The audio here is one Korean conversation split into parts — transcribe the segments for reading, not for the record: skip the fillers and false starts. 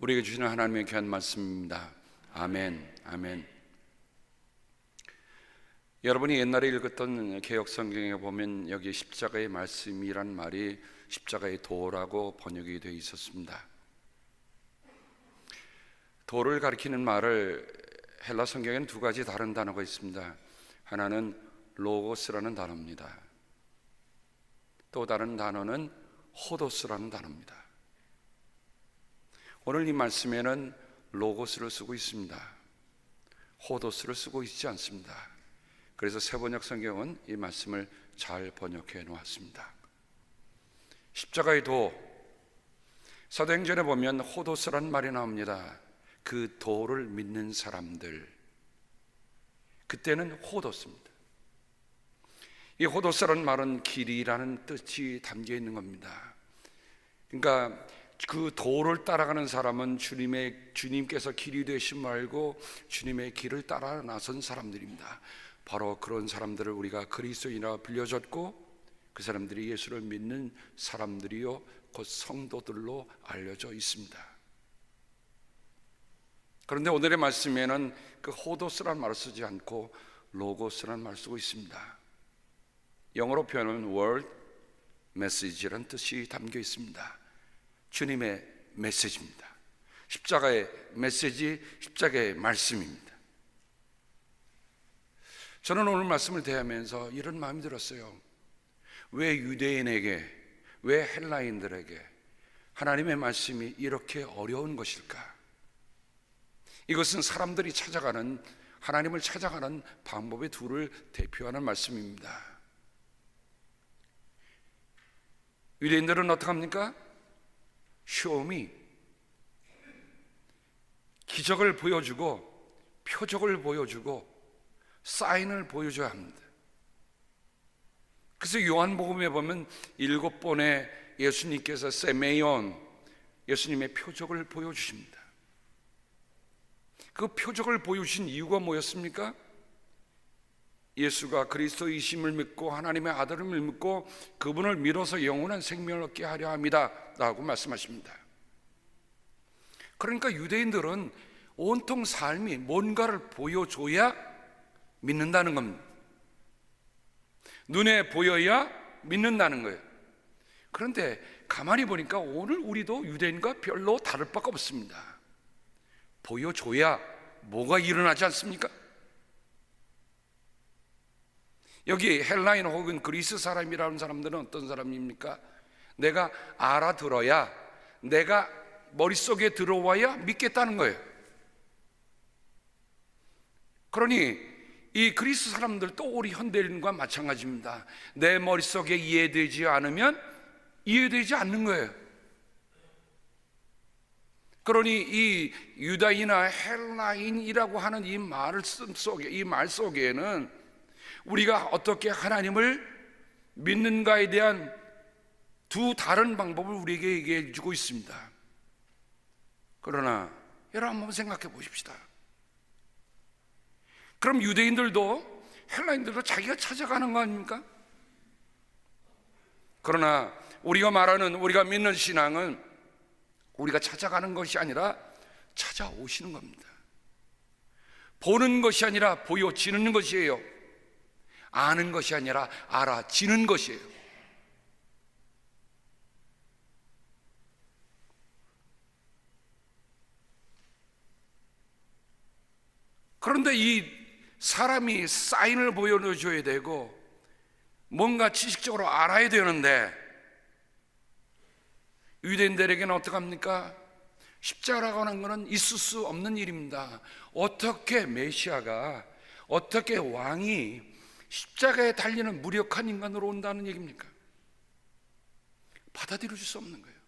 우리에게 주시는 하나님의 귀한 말씀입니다. 아멘, 아멘. 여러분이 옛날에 읽었던 개역 성경에 보면 여기 십자가의 말씀이란 말이 십자가의 도라고 번역이 되어 있었습니다. 도를 가리키는 말을 헬라 성경에는 두 가지 다른 단어가 있습니다. 하나는 로고스라는 단어입니다. 또 다른 단어는 호도스라는 단어입니다. 오늘 이 말씀에는 로고스를 쓰고 있습니다. 호도스를 쓰고 있지 않습니다. 그래서 세번역 성경은 이 말씀을 잘 번역해 놓았습니다. 십자가의 도, 사도행전에 보면 호도스라는 말이 나옵니다. 그 도를 믿는 사람들, 그때는 호도스입니다. 이 호도스라는 말은 길이라는 뜻이 담겨 있는 겁니다. 그러니까 그 도를 따라가는 사람은 주님께서 길이 되신 말고 주님의 길을 따라 나선 사람들입니다. 바로 그런 사람들을 우리가 그리스도인이라 불려졌고, 그 사람들이 예수를 믿는 사람들이요 곧 성도들로 알려져 있습니다. 그런데 오늘의 말씀에는 그 호도스라는 말을 쓰지 않고 로고스라는 말을 쓰고 있습니다. 영어로 표현은 word message라는 뜻이 담겨 있습니다. 주님의 메시지입니다. 십자가의 메시지, 십자가의 말씀입니다. 저는 오늘 말씀을 대하면서 이런 마음이 들었어요. 왜 유대인에게, 왜 헬라인들에게 하나님의 말씀이 이렇게 어려운 것일까? 이것은 사람들이 찾아가는, 하나님을 찾아가는 방법의 둘을 대표하는 말씀입니다. 유대인들은 어떻게 합니까? 쇼미, 기적을 보여주고 표적을 보여주고 사인을 보여줘야 합니다. 그래서 요한복음에 보면 7번의 예수님께서 세메온, 예수님의 표적을 보여주십니다. 그 표적을 보여주신 이유가 뭐였습니까? 예수가 그리스도이심을 믿고 하나님의 아들임을 믿고 그분을 믿어서 영원한 생명을 얻게 하려 합니다 라고 말씀하십니다. 그러니까 유대인들은 온통 삶이 뭔가를 보여줘야 믿는다는 겁니다. 눈에 보여야 믿는다는 거예요. 그런데 가만히 보니까 오늘 우리도 유대인과 별로 다를 바가 없습니다. 보여줘야 뭐가 일어나지 않습니까? 여기 헬라인 혹은 그리스 사람이라는 사람들은 어떤 사람입니까? 내가 알아들어야, 내가 머릿속에 들어와야 믿겠다는 거예요. 그러니 이 그리스 사람들도 우리 현대인과 마찬가지입니다. 내 머릿속에 이해되지 않으면 이해되지 않는 거예요. 그러니 이 유다인이나 헬라인이라고 하는 이 말 속에는 우리가 어떻게 하나님을 믿는가에 대한 두 다른 방법을 우리에게 얘기해 주고 있습니다. 그러나 여러분 한번 생각해 보십시다. 그럼 유대인들도 헬라인들도 자기가 찾아가는 거 아닙니까? 그러나 우리가 말하는, 우리가 믿는 신앙은 우리가 찾아가는 것이 아니라 찾아오시는 겁니다. 보는 것이 아니라 보여지는 것이에요. 아는 것이 아니라 알아지는 것이에요. 그런데 이 사람이 사인을 보여줘야 되고 뭔가 지식적으로 알아야 되는데 유대인들에게는 어떡합니까? 십자가라고 하는 것은 있을 수 없는 일입니다. 어떻게 메시아가, 어떻게 왕이 십자가에 달리는 무력한 인간으로 온다는 얘기입니까? 받아들일 수 없는 거예요.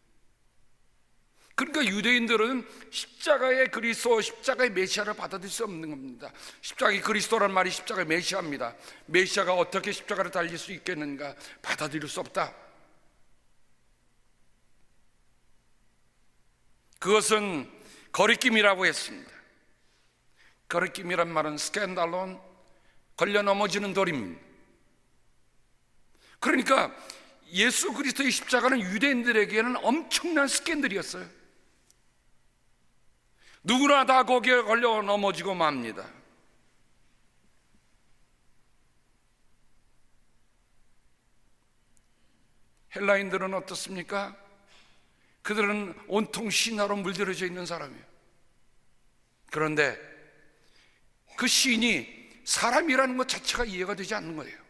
그러니까 유대인들은 십자가의 그리스도, 십자가의 메시아를 받아들일 수 없는 겁니다. 십자가의 그리스도란 말이 십자가의 메시아입니다. 메시아가 어떻게 십자가를 달릴 수 있겠는가? 받아들일 수 없다. 그것은 거리낌이라고 했습니다. 거리낌이란 말은 스캔달론, 걸려 넘어지는 돌입니다. 그러니까 예수 그리스도의 십자가는 유대인들에게는 엄청난 스캔들이었어요. 누구나 다 거기에 걸려 넘어지고 맙니다. 헬라인들은 어떻습니까? 그들은 온통 신화로 물들여져 있는 사람이에요. 그런데 그 신이 사람이라는 것 자체가 이해가 되지 않는 거예요.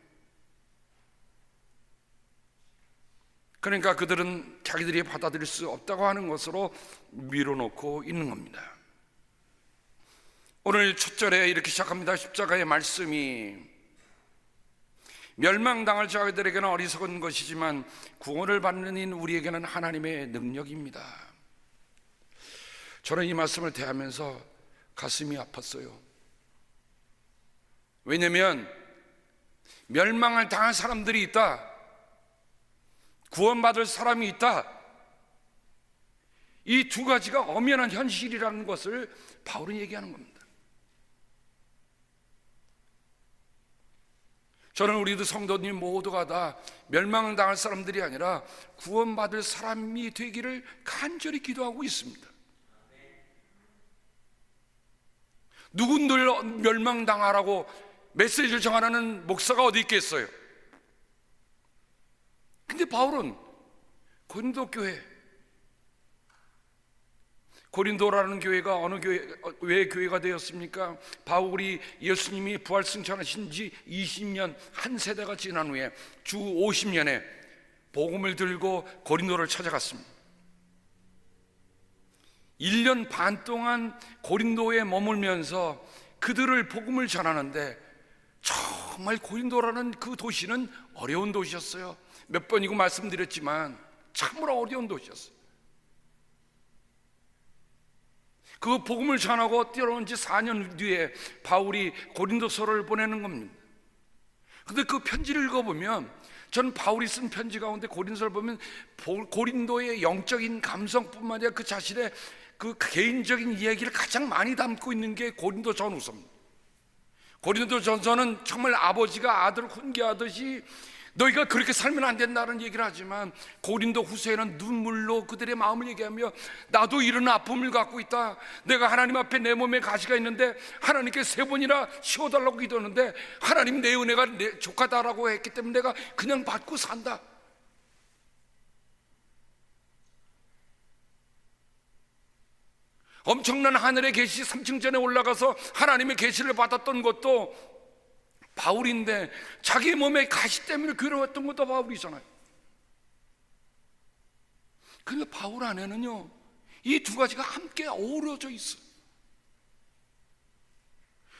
그러니까 그들은 자기들이 받아들일 수 없다고 하는 것으로 밀어놓고 있는 겁니다. 오늘 첫 절에 이렇게 시작합니다. 십자가의 말씀이 멸망당할 자들에게는 어리석은 것이지만 구원을 받는 인 우리에게는 하나님의 능력입니다. 저는 이 말씀을 대하면서 가슴이 아팠어요. 왜냐하면 멸망을 당할 사람들이 있다, 구원받을 사람이 있다, 이 두 가지가 엄연한 현실이라는 것을 바울은 얘기하는 겁니다. 저는 우리도 성도님 모두가 다 멸망을 당할 사람들이 아니라 구원받을 사람이 되기를 간절히 기도하고 있습니다. 누군들 멸망당하라고 메시지를 정하는 목사가 어디 있겠어요? 근데 바울은 고린도 교회, 고린도라는 교회가 어느 교회, 왜 교회가 되었습니까? 바울이 예수님이 부활 승천하신 지 20년, 한 세대가 지난 후에 주 50년에 복음을 들고 고린도를 찾아갔습니다. 1년 반 동안 고린도에 머물면서 그들을 복음을 전하는데, 정말 고린도라는 그 도시는 어려운 도시였어요. 몇 번이고 말씀드렸지만 참으로 어려운 도시였어요. 그 복음을 전하고 뛰어온 지 4년 뒤에 바울이 고린도서를 보내는 겁니다. 근데 그 편지를 읽어보면, 저는 바울이 쓴 편지 가운데 고린도서를 보면 고린도의 영적인 감성뿐만 아니라 그 자신의 그 개인적인 이야기를 가장 많이 담고 있는 게 고린도 전후서입니다. 고린도 전서는 정말 아버지가 아들을 훈계하듯이 너희가 그렇게 살면 안 된다는 얘기를 하지만, 고린도 후서에는 눈물로 그들의 마음을 얘기하며 나도 이런 아픔을 갖고 있다, 내가 하나님 앞에 내 몸에 가시가 있는데 하나님께 3번이나 씌워달라고 기도했는데 하나님 내 은혜가 내 족하다라고 했기 때문에 내가 그냥 받고 산다. 엄청난 하늘의 계시 3층전에 올라가서 하나님의 계시를 받았던 것도 바울인데, 자기 몸에 가시 때문에 괴로웠던 것도 바울이잖아요. 그런데 바울 안에는요, 이 두 가지가 함께 어우러져 있어요.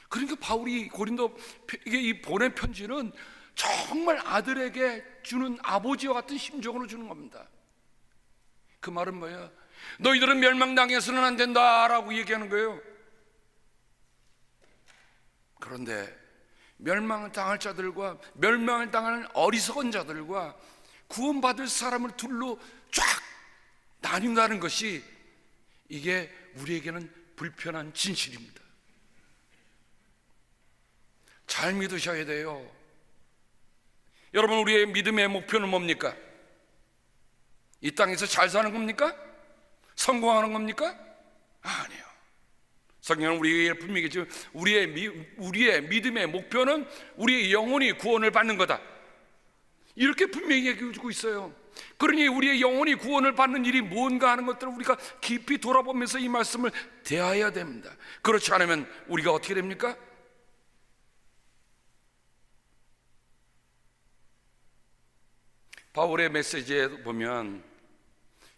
그러니까 바울이 고린도에게 이 보낸 편지는 정말 아들에게 주는 아버지와 같은 심정으로 주는 겁니다. 그 말은 뭐예요? 너희들은 멸망당해서는 안 된다라고 얘기하는 거예요. 그런데 멸망을 당할 자들과 멸망을 당하는 어리석은 자들과 구원받을 사람을 둘로 쫙 나뉜다는 것이, 이게 우리에게는 불편한 진실입니다. 잘 믿으셔야 돼요. 여러분, 우리의 믿음의 목표는 뭡니까? 이 땅에서 잘 사는 겁니까? 성공하는 겁니까? 아니에요. 성경은 우리에게 분명히 지금 우리의 믿음의 목표는 우리의 영혼이 구원을 받는 거다, 이렇게 분명히 얘기해주고 있어요. 그러니 우리의 영혼이 구원을 받는 일이 뭔가 하는 것들을 우리가 깊이 돌아보면서 이 말씀을 대해야 됩니다. 그렇지 않으면 우리가 어떻게 됩니까? 바울의 메시지에 보면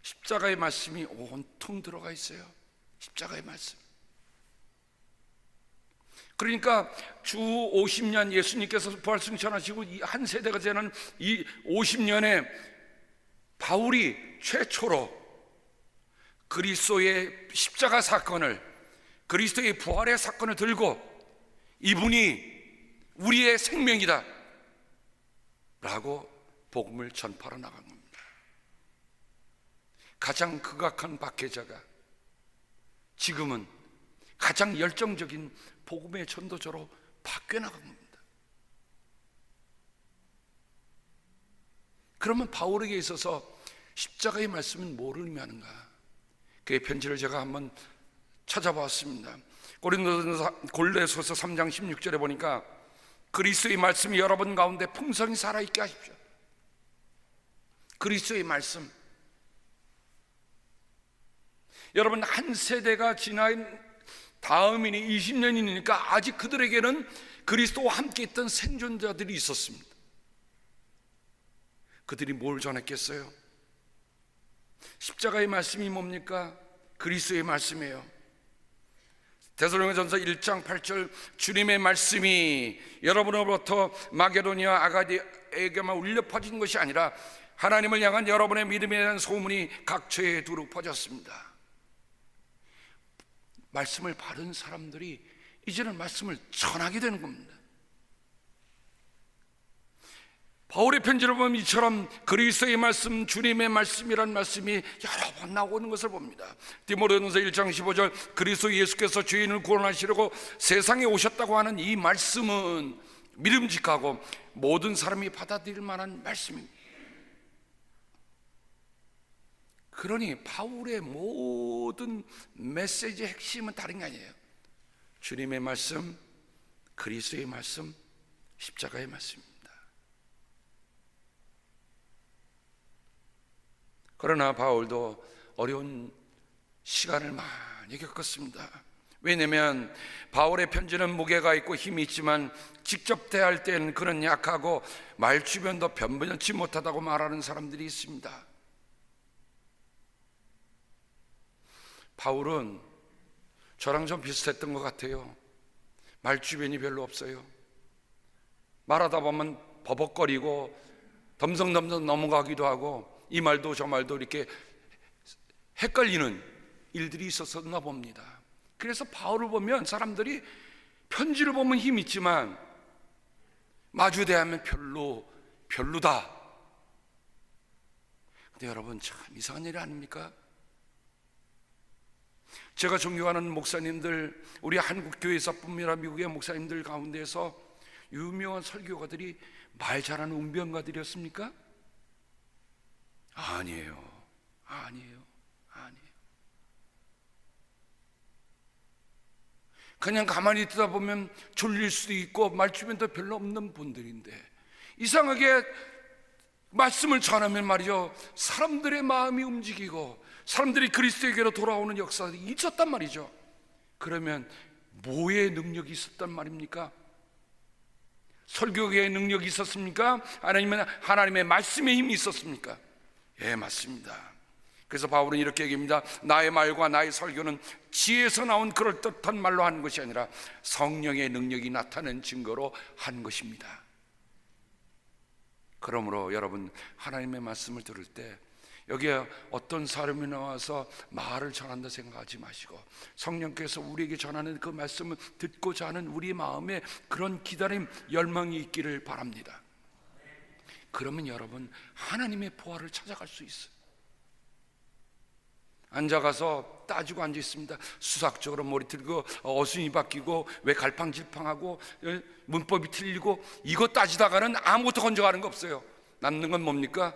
십자가의 말씀이 온통 들어가 있어요. 십자가의 말씀. 그러니까 주 50년, 예수님께서 부활 승천하시고 한 세대가 되는 이 50년에 바울이 최초로 그리스도의 십자가 사건을, 그리스도의 부활의 사건을 들고 이분이 우리의 생명이다 라고 복음을 전파로 나간 겁니다. 가장 극악한 박해자가 지금은 가장 열정적인 복음의 전도자로 바뀌어 나간 겁니다. 그러면 바울에게 있어서 십자가의 말씀은 뭐를 의미하는가? 그의 편지를 제가 한번 찾아보았습니다. 골로새서 3장 16절에 보니까 그리스도의 말씀이 여러분 가운데 풍성히 살아있게 하십시오. 그리스도의 말씀. 여러분, 한 세대가 지난 다음이니 20년이니까 아직 그들에게는 그리스도와 함께 있던 생존자들이 있었습니다. 그들이 뭘 전했겠어요? 십자가의 말씀이 뭡니까? 그리스도의 말씀이에요. 데살로니가전서 1장 8절, 주님의 말씀이 여러분으로부터 마게도니아 아가디에게만 울려 퍼진 것이 아니라 하나님을 향한 여러분의 믿음에 대한 소문이 각처에 두루 퍼졌습니다. 말씀을 받은 사람들이 이제는 말씀을 전하게 되는 겁니다. 바울의 편지를 보면 이처럼 그리스도의 말씀, 주님의 말씀이란 말씀이 여러 번 나오는 것을 봅니다. 디모데전서 1장 15절, 그리스도 예수께서 죄인을 구원하시려고 세상에 오셨다고 하는 이 말씀은 믿음직하고 모든 사람이 받아들일 만한 말씀입니다. 그러니 바울의 모든 메시지의 핵심은 다른 게 아니에요. 주님의 말씀, 그리스도의 말씀, 십자가의 말씀입니다. 그러나 바울도 어려운 시간을 많이 겪었습니다. 왜냐하면 바울의 편지는 무게가 있고 힘이 있지만 직접 대할 때는 그는 약하고 말주변도 변변치 못하다고 말하는 사람들이 있습니다. 바울은 저랑 좀 비슷했던 것 같아요. 말주변이 별로 없어요. 말하다 보면 버벅거리고 덤성덤성 넘어가기도 하고 이 말도 저 말도 이렇게 헷갈리는 일들이 있었나 봅니다. 그래서 바울을 보면 사람들이 편지를 보면 힘이 있지만 마주 대하면 별로다. 근데 여러분, 참 이상한 일 아닙니까? 제가 존경하는 목사님들, 우리 한국교회에서뿐만 아니라 미국의 목사님들 가운데서 유명한 설교가들이 말 잘하는 웅변가들이었습니까? 아니에요. 그냥 가만히 듣다 보면 졸릴 수도 있고 말주변도 별로 없는 분들인데 이상하게 말씀을 전하면 말이죠, 사람들의 마음이 움직이고 사람들이 그리스도에게로 돌아오는 역사가 있었단 말이죠. 그러면 뭐의 능력이 있었단 말입니까? 설교의 능력이 있었습니까? 아니면 하나님의 말씀의 힘이 있었습니까? 예, 맞습니다. 그래서 바울은 이렇게 얘기합니다. 나의 말과 나의 설교는 지혜에서 나온 그럴듯한 말로 한 것이 아니라 성령의 능력이 나타낸 증거로 한 것입니다. 그러므로 여러분, 하나님의 말씀을 들을 때 여기에 어떤 사람이 나와서 말을 전한다 생각하지 마시고 성령께서 우리에게 전하는 그 말씀을 듣고자 하는 우리 마음에 그런 기다림, 열망이 있기를 바랍니다. 그러면 여러분, 하나님의 보화를 찾아갈 수 있어요. 앉아가서 따지고 앉아 있습니다. 수학적으로 머리 틀고 어순이 바뀌고 왜 갈팡질팡하고 문법이 틀리고 이거 따지다가는 아무것도 건져가는 거 없어요. 남는 건 뭡니까?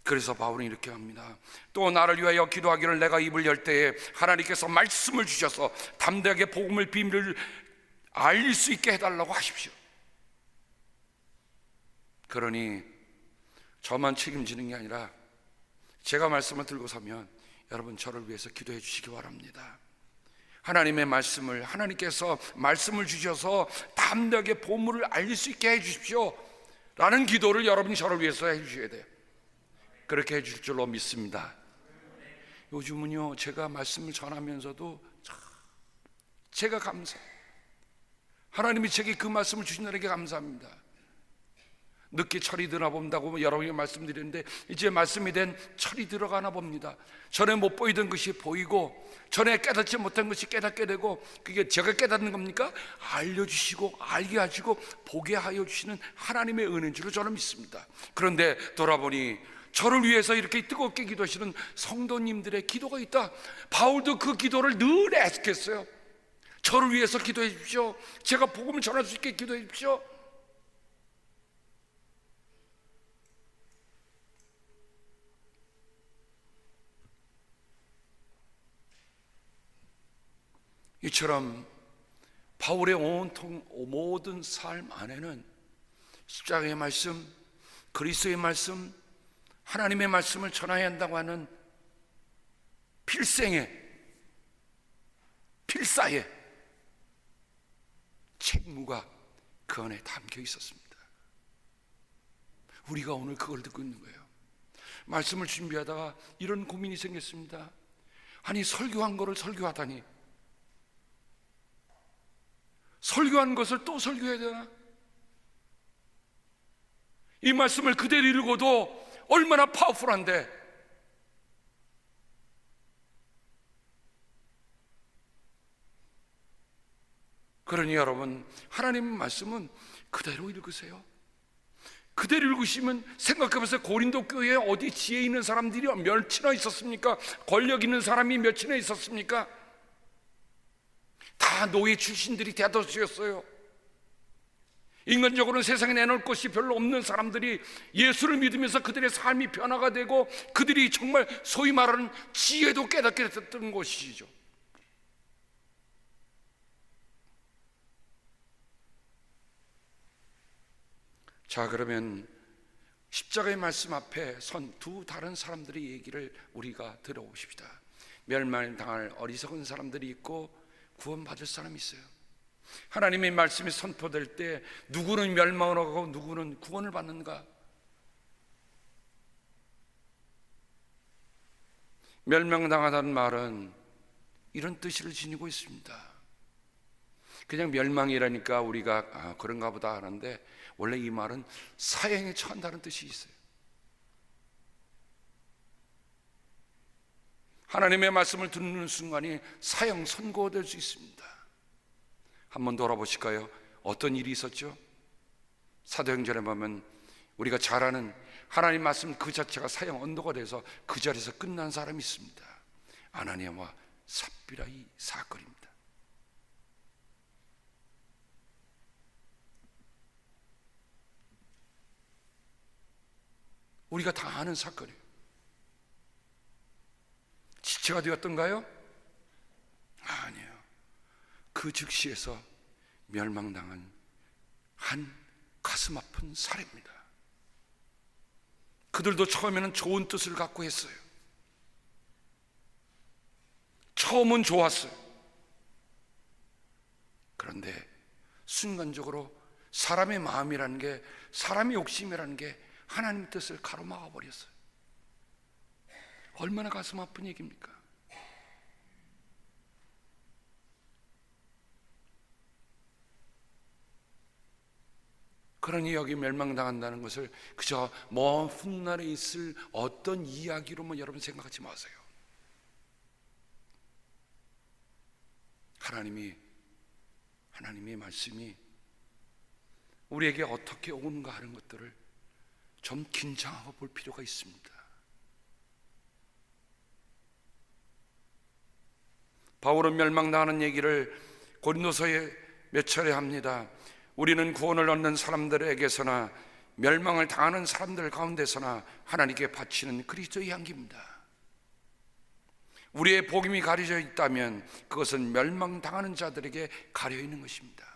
그래서 바울은 이렇게 합니다. 또 나를 위하여 기도하기를 내가 입을 열 때에 하나님께서 말씀을 주셔서 담대하게 복음의 비밀을 알릴 수 있게 해달라고 하십시오. 그러니 저만 책임지는 게 아니라 제가 말씀을 들고 서면 여러분, 저를 위해서 기도해 주시기 바랍니다. 하나님의 말씀을, 하나님께서 말씀을 주셔서 담대하게 보물을 알릴 수 있게 해 주십시오 라는 기도를 여러분이 저를 위해서 해 주셔야 돼요. 그렇게 해 주실 줄로 믿습니다. 요즘은요, 제가 말씀을 전하면서도 제가 감사해요. 하나님이 제게 그 말씀을 주신다는 게 감사합니다. 늦게 철이 드나 본다고 여러 번 말씀드렸는데 이제 말씀이 된 철이 들어가나 봅니다. 전에 못 보이던 것이 보이고 전에 깨닫지 못한 것이 깨닫게 되고, 그게 제가 깨닫는 겁니까? 알려주시고 알게 하시고 보게 하여 주시는 하나님의 은혜인 줄로 저는 믿습니다. 그런데 돌아보니 저를 위해서 이렇게 뜨겁게 기도하시는 성도님들의 기도가 있다. 바울도 그 기도를 늘 애석했어요. 저를 위해서 기도해 주십시오. 제가 복음을 전할 수 있게 기도해 주십시오. 이처럼 바울의 온통 모든 삶 안에는 십자가의 말씀, 그리스도의 말씀, 하나님의 말씀을 전해야 한다고 하는 필사의 책무가 그 안에 담겨 있었습니다. 우리가 오늘 그걸 듣고 있는 거예요. 말씀을 준비하다가 이런 고민이 생겼습니다. 아니, 설교한 거를 설교하다니, 설교한 것을 또 설교해야 되나? 이 말씀을 그대로 읽어도 얼마나 파워풀한데, 그러니 여러분, 하나님의 말씀은 그대로 읽으세요. 그대로 읽으시면 생각해보세요. 고린도 교회에 어디 지혜 있는 사람들이 몇이나 있었습니까? 권력 있는 사람이 몇이나 있었습니까? 다 노예 출신들이 대다수였어요. 인간적으로는 세상에 내놓을 것이 별로 없는 사람들이 예수를 믿으면서 그들의 삶이 변화가 되고 그들이 정말 소위 말하는 지혜도 깨닫게 됐던 것이죠. 자, 그러면 십자가의 말씀 앞에 선 두 다른 사람들의 얘기를 우리가 들어보십시다. 멸망을 당할 어리석은 사람들이 있고 구원받을 사람이 있어요. 하나님의 말씀이 선포될 때 누구는 멸망을 하고 누구는 구원을 받는가? 멸망당하다는 말은 이런 뜻을 지니고 있습니다. 그냥 멸망이라니까 우리가 그런가 보다 하는데, 원래 이 말은 사형에 처한다는 뜻이 있어요. 하나님의 말씀을 듣는 순간이 사형 선고될 수 있습니다. 한번 돌아보실까요? 어떤 일이 있었죠? 사도행전에 보면 우리가 잘 아는 하나님 말씀 그 자체가 사형 언도가 돼서 그 자리에서 끝난 사람이 있습니다. 아나니아와 삽비라 이 사건입니다. 우리가 다 아는 사건이에요. 지체가 되었던가요? 아니에요. 그 즉시에서 멸망당한 한 가슴 아픈 사례입니다. 그들도 처음에는 좋은 뜻을 갖고 했어요. 처음은 좋았어요. 그런데 순간적으로 사람의 마음이라는 게, 사람의 욕심이라는 게 하나님 뜻을 가로막아 버렸어요. 얼마나 가슴 아픈 얘기입니까? 그러니 여기 멸망당한다는 것을 그저 먼 훗날에 있을 어떤 이야기로만 여러분 생각하지 마세요. 하나님의 말씀이 우리에게 어떻게 오는가 하는 것들을 좀 긴장하고 볼 필요가 있습니다. 바울은 멸망당하는 얘기를 고린도서에 몇 차례 합니다. 우리는 구원을 얻는 사람들에게서나 멸망을 당하는 사람들 가운데서나 하나님께 바치는 그리스도의 향기입니다. 우리의 복음이 가려져 있다면 그것은 멸망당하는 자들에게 가려 있는 것입니다.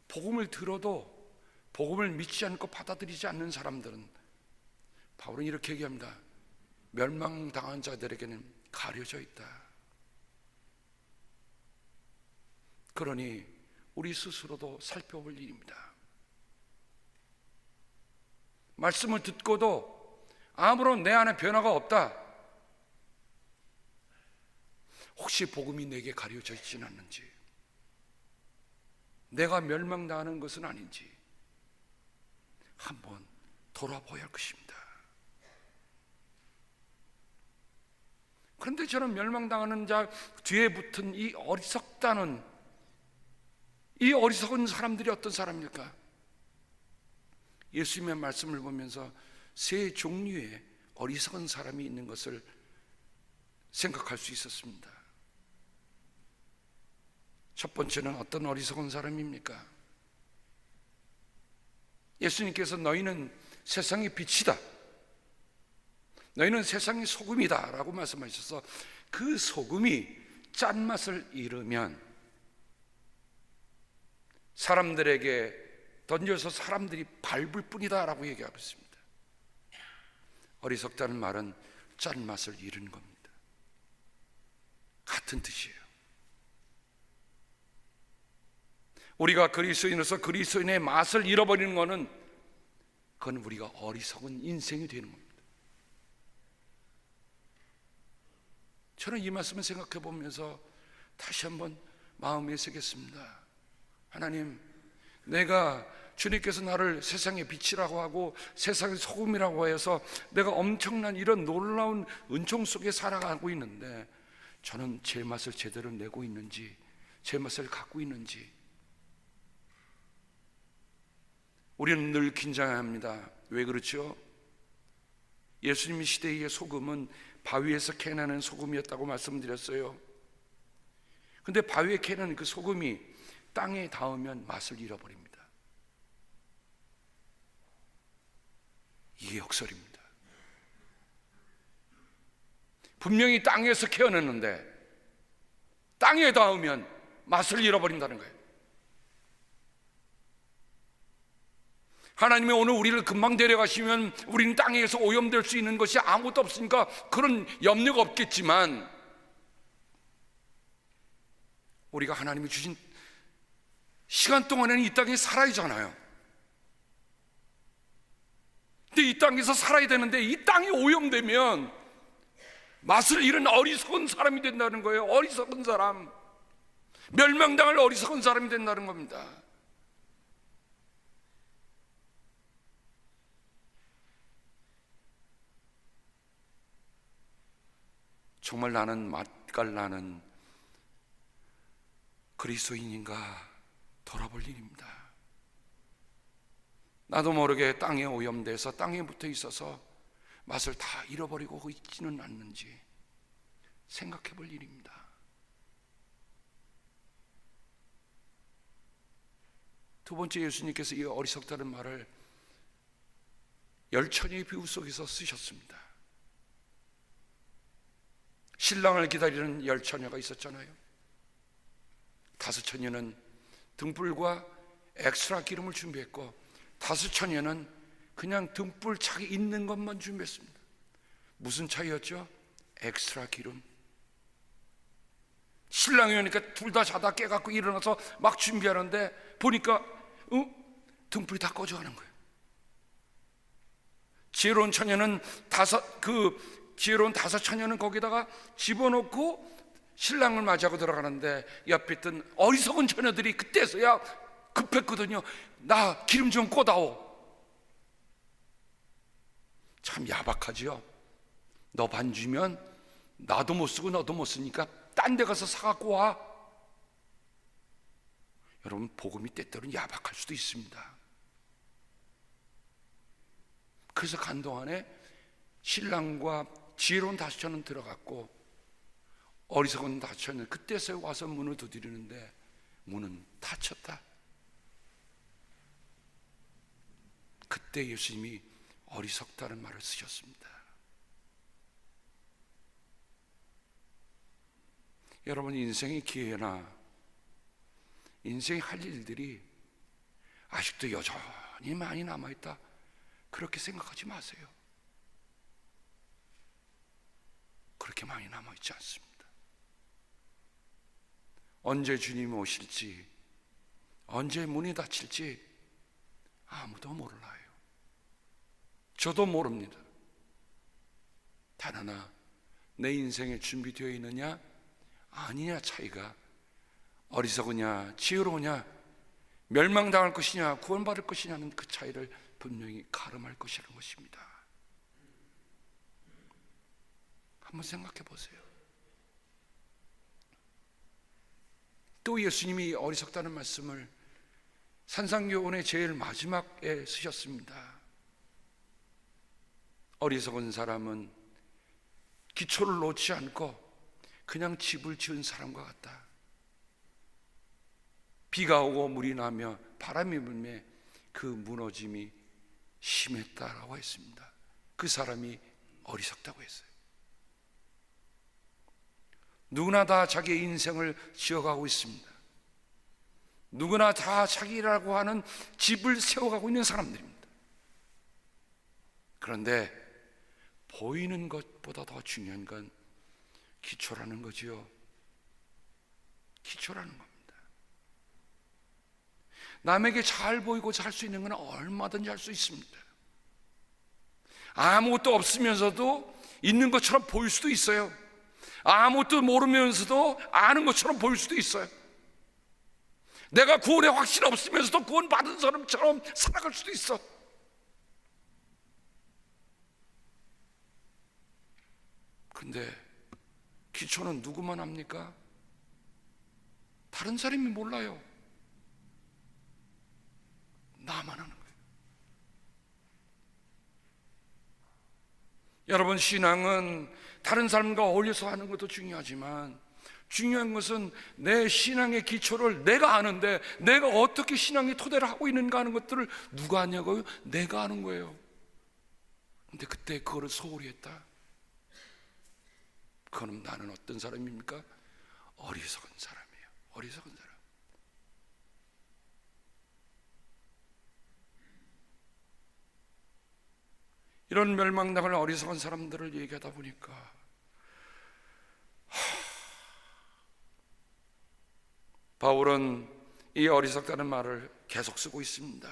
복음을 들어도 복음을 믿지 않고 받아들이지 않는 사람들은, 바울은 이렇게 얘기합니다. 멸망당한 자들에게는 가려져 있다. 그러니 우리 스스로도 살펴볼 일입니다. 말씀을 듣고도 아무런 내 안에 변화가 없다. 혹시 복음이 내게 가려져 있지는 않는지, 내가 멸망당하는 것은 아닌지 한번 돌아봐야 할 것입니다. 그런데 저는 멸망당하는 자 뒤에 붙은 이 어리석은 사람들이 어떤 사람일까? 예수님의 말씀을 보면서 세 종류의 어리석은 사람이 있는 것을 생각할 수 있었습니다. 첫 번째는 어떤 어리석은 사람입니까? 예수님께서 너희는 세상의 빛이다, 너희는 세상의 소금이다 라고 말씀하셔서 그 소금이 짠맛을 잃으면 사람들에게 던져서 사람들이 밟을 뿐이다 라고 얘기하고 있습니다. 어리석다는 말은 짠맛을 잃은 겁니다. 같은 뜻이에요. 우리가 그리스도인으로서 그리스도인의 맛을 잃어버리는 것은 그건 우리가 어리석은 인생이 되는 겁니다. 저는 이 말씀을 생각해 보면서 다시 한번 마음에 새겼습니다. 하나님, 내가 주님께서 나를 세상의 빛이라고 하고 세상의 소금이라고 해서 내가 엄청난 이런 놀라운 은총 속에 살아가고 있는데 저는 제 맛을 제대로 내고 있는지, 제 맛을 갖고 있는지. 우리는 늘 긴장합니다. 왜 그렇죠? 예수님 시대의 소금은 바위에서 캐내는 소금이었다고 말씀드렸어요. 근데 바위에 캐는 그 소금이 땅에 닿으면 맛을 잃어버립니다. 이게 역설입니다. 분명히 땅에서 캐어냈는데 땅에 닿으면 맛을 잃어버린다는 거예요. 하나님이 오늘 우리를 금방 데려가시면 우리는 땅에서 오염될 수 있는 것이 아무것도 없으니까 그런 염려가 없겠지만, 우리가 하나님이 주신 시간 동안에는 이 땅에 살아야잖아요. 근데 이 땅에서 살아야 되는데 이 땅이 오염되면 맛을 잃은 어리석은 사람이 된다는 거예요. 어리석은 사람, 멸망당할 어리석은 사람이 된다는 겁니다. 정말 나는 맛깔나는 그리스도인인가 돌아볼 일입니다. 나도 모르게 땅에 오염돼서 땅에 붙어 있어서 맛을 다 잃어버리고 있지는 않는지 생각해 볼 일입니다. 두 번째, 예수님께서 이 어리석다는 말을 열처녀의 비유 속에서 쓰셨습니다. 신랑을 기다리는 열처녀가 있었잖아요. 다섯 처녀는 등불과 엑스트라 기름을 준비했고 다섯 처녀는 그냥 등불 차게 있는 것만 준비했습니다. 무슨 차이였죠? 엑스트라 기름. 신랑이 오니까 둘 다 자다 깨갖고 일어나서 막 준비하는데 보니까 등불이 다 꺼져가는 거예요. 지혜로운 처녀는 지혜로운 다섯 처녀는 거기다가 집어넣고 신랑을 맞이하고 들어가는데 옆에 있던 어리석은 처녀들이 그때서야 급했거든요. 나 기름 좀 꽂아오. 참 야박하지요. 너 반 주면 나도 못 쓰고 너도 못 쓰니까 딴 데 가서 사갖고 와. 여러분, 복음이 때때로는 야박할 수도 있습니다. 그래서 간 동안에 신랑과 지혜로운 다섯 처녀는 들어갔고 어리석은 다섯 처녀는 그때서야 와서 문을 두드리는데 문은 닫혔다. 그때 예수님이 어리석다는 말을 쓰셨습니다. 여러분, 인생의 기회나 인생의 할 일들이 아직도 여전히 많이 남아있다, 그렇게 생각하지 마세요. 그렇게 많이 남아있지 않습니다. 언제 주님이 오실지, 언제 문이 닫힐지 아무도 몰라요. 저도 모릅니다. 단 하나, 내 인생에 준비되어 있느냐 아니냐 차이가, 어리석으냐 지혜로우냐, 멸망당할 것이냐 구원받을 것이냐는 그 차이를 분명히 가름할 것이라는 것입니다. 한번 생각해 보세요. 또 예수님이 어리석다는 말씀을 산상교훈의 제일 마지막에 쓰셨습니다. 어리석은 사람은 기초를 놓지 않고 그냥 집을 지은 사람과 같다. 비가 오고 물이 나며 바람이 불며 그 무너짐이 심했다라고 했습니다. 그 사람이 어리석다고 했어요. 누구나 다 자기의 인생을 지어가고 있습니다. 누구나 다 자기라고 하는 집을 세워가고 있는 사람들입니다. 그런데 보이는 것보다 더 중요한 건 기초라는 거지요. 기초라는 겁니다. 남에게 잘 보이고 잘 수 있는 건 얼마든지 할 수 있습니다. 아무것도 없으면서도 있는 것처럼 보일 수도 있어요. 아무것도 모르면서도 아는 것처럼 보일 수도 있어요. 내가 구원의 확신 없으면서도 구원 받은 사람처럼 살아갈 수도 있어. 근데 기초는 누구만 합니까? 다른 사람이 몰라요. 나만 하는 거예요. 여러분, 신앙은 다른 사람과 어울려서 하는 것도 중요하지만 중요한 것은 내 신앙의 기초를 내가 아는데 내가 어떻게 신앙의 토대를 하고 있는가 하는 것들을 누가 아냐고요? 내가 아는 거예요. 근데 그때 그거를 소홀히 했다. 그럼 나는 어떤 사람입니까? 어리석은 사람이에요. 어리석은 사람. 이런 멸망당할 어리석은 사람들을 얘기하다 보니까 바울은 이 어리석다는 말을 계속 쓰고 있습니다.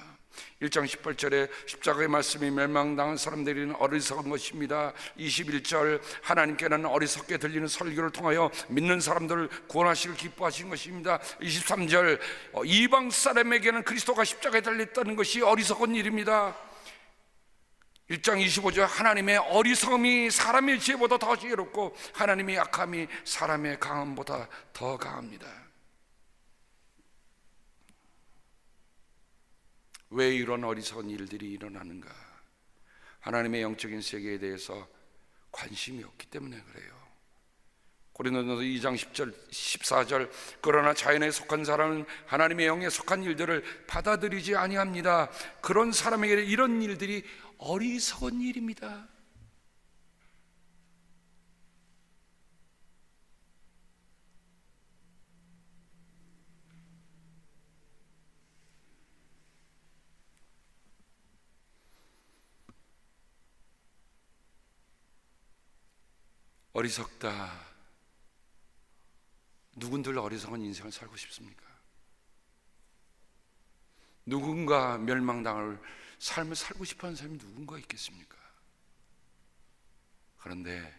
1장 18절에 십자가의 말씀이 멸망당한 사람들은 어리석은 것입니다. 21절 하나님께는 어리석게 들리는 설교를 통하여 믿는 사람들을 구원하시길 기뻐하시는 것입니다. 23절 이방 사람에게는 그리스도가 십자가에 달렸다는 것이 어리석은 일입니다. 1장 25절 하나님의 어리석음이 사람의 지혜보다 더 지혜롭고 하나님의 약함이 사람의 강함보다 더 강합니다. 왜 이런 어리석은 일들이 일어나는가? 하나님의 영적인 세계에 대해서 관심이 없기 때문에 그래요. 고린도전서 2장 10절 14절 그러나 자연에 속한 사람은 하나님의 영에 속한 일들을 받아들이지 아니합니다. 그런 사람에게 이런 일들이 어리석은 일입니다. 어리석다. 누군들 어리석은 인생을 살고 싶습니까? 누군가 멸망당할 삶을 살고 싶어하는 사람이 누군가 있겠습니까? 그런데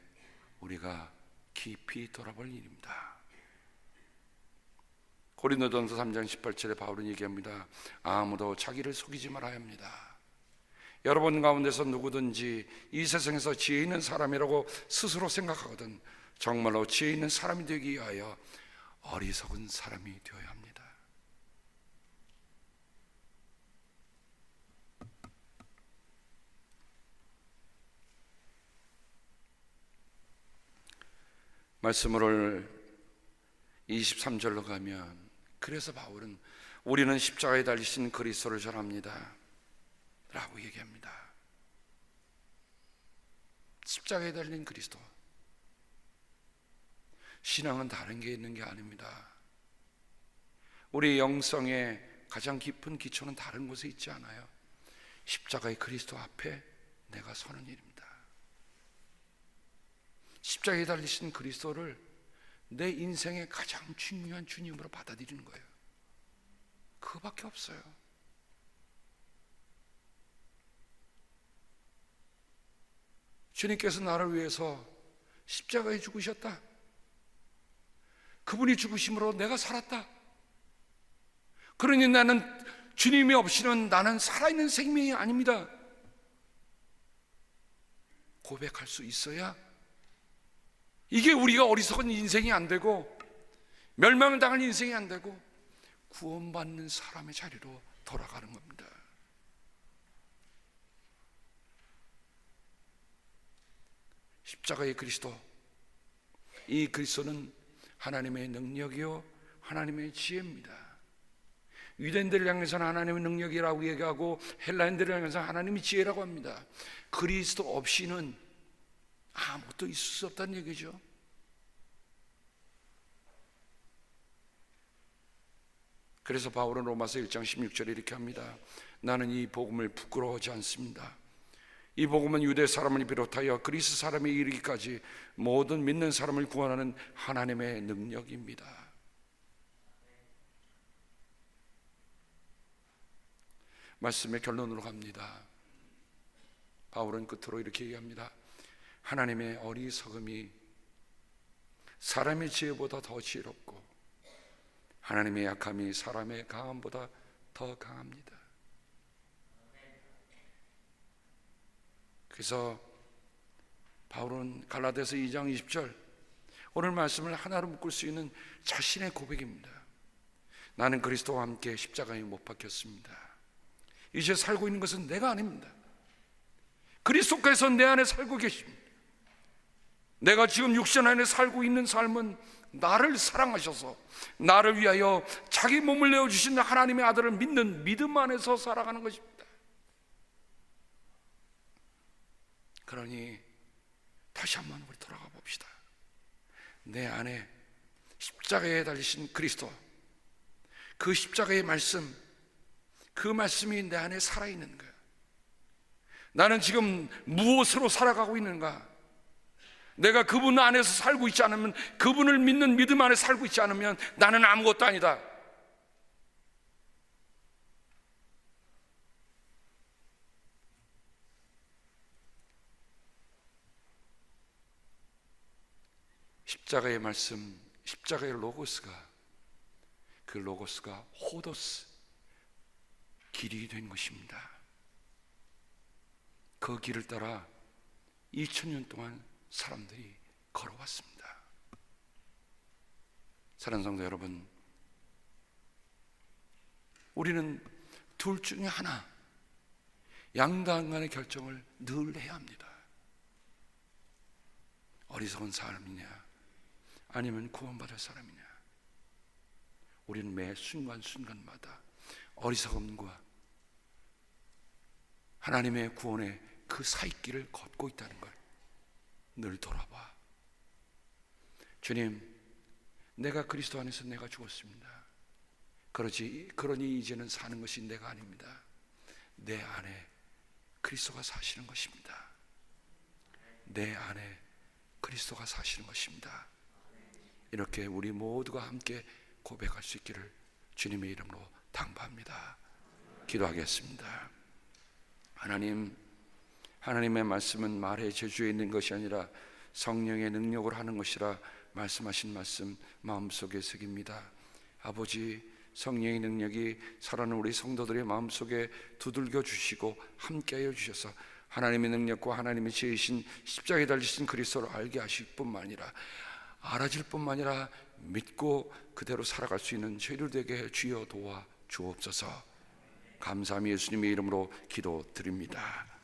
우리가 깊이 돌아볼 일입니다. 고린도전서 3장 18절에 바울은 얘기합니다. 아무도 자기를 속이지 말아야 합니다. 여러분 가운데서 누구든지 이 세상에서 지혜 있는 사람이라고 스스로 생각하거든 정말로 지혜 있는 사람이 되기 위하여 어리석은 사람이 되어야 합니다. 말씀을 23절로 가면 그래서 바울은 우리는 십자가에 달리신 그리스도를 전합니다 라고 얘기합니다. 십자가에 달린 그리스도. 신앙은 다른 게 있는 게 아닙니다. 우리 영성의 가장 깊은 기초는 다른 곳에 있지 않아요. 십자가의 그리스도 앞에 내가 서는 일입니다. 십자가에 달리신 그리스도를 내 인생의 가장 중요한 주님으로 받아들이는 거예요. 그거밖에 없어요. 주님께서 나를 위해서 십자가에 죽으셨다. 그분이 죽으심으로 내가 살았다. 그러니 나는 주님이 없이는 나는 살아있는 생명이 아닙니다. 고백할 수 있어야 이게 우리가 어리석은 인생이 안 되고 멸망을 당할 인생이 안 되고 구원받는 사람의 자리로 돌아가는 겁니다. 십자가의 그리스도, 이 그리스도는 하나님의 능력이요 하나님의 지혜입니다. 유대인들을 향해서는 하나님의 능력이라고 얘기하고 헬라인들을 향해서는 하나님의 지혜라고 합니다. 그리스도 없이는 아무것도 있을 수 없다는 얘기죠. 그래서 바울은 로마서 1장 16절에 이렇게 합니다. 나는 이 복음을 부끄러워하지 않습니다. 이 복음은 유대 사람을 비롯하여 그리스 사람에 이르기까지 모든 믿는 사람을 구원하는 하나님의 능력입니다. 말씀의 결론으로 갑니다. 바울은 끝으로 이렇게 얘기합니다. 하나님의 어리석음이 사람의 지혜보다 더 지혜롭고 하나님의 약함이 사람의 강함보다 더 강합니다. 그래서 바울은 갈라디아서 2장 20절 오늘 말씀을 하나로 묶을 수 있는 자신의 고백입니다. 나는 그리스도와 함께 십자가에 못 박혔습니다. 이제 살고 있는 것은 내가 아닙니다. 그리스도께서 내 안에 살고 계십니다. 내가 지금 육신 안에 살고 있는 삶은 나를 사랑하셔서 나를 위하여 자기 몸을 내어주신 하나님의 아들을 믿는 믿음 안에서 살아가는 것입니다. 그러니 다시 한번 우리 돌아가 봅시다. 내 안에 십자가에 달리신 그리스도, 그 십자가의 말씀, 그 말씀이 내 안에 살아있는 거예요. 나는 지금 무엇으로 살아가고 있는가? 내가 그분 안에서 살고 있지 않으면, 그분을 믿는 믿음 안에 살고 있지 않으면 나는 아무것도 아니다. 십자가의 말씀, 십자가의 로고스가, 그 로고스가 호도스, 길이 된 것입니다. 그 길을 따라 2000년 동안 사람들이 걸어왔습니다. 사랑하는 성도 여러분, 우리는 둘 중에 하나, 양당간의 결정을 늘 해야 합니다. 어리석은 사람이냐 아니면 구원받을 사람이냐. 우리는 매 순간순간마다 어리석음과 하나님의 구원의 그 사이길을 걷고 있다는 걸 늘 돌아봐. 주님, 내가 그리스도 안에서 내가 죽었습니다. 그러니 이제는 사는 것이 내가 아닙니다. 내 안에 그리스도가 사시는 것입니다. 내 안에 그리스도가 사시는 것입니다. 이렇게 우리 모두가 함께 고백할 수 있기를 주님의 이름으로 당부합니다. 기도하겠습니다. 하나님의 말씀은 말의 저주에 있는 것이 아니라 성령의 능력으로 하는 것이라 말씀하신 말씀 마음속에 새깁니다. 아버지, 성령의 능력이 살아있는 우리 성도들의 마음속에 두들겨 주시고 함께하여 주셔서 하나님의 능력과 하나님의 지혜이신 십자가에 달리신 그리스도를 알게 하실 뿐만 아니라 알아질 뿐만 아니라 믿고 그대로 살아갈 수 있는 저희들 되게 주여 도와 주옵소서. 감사함이 예수님의 이름으로 기도드립니다.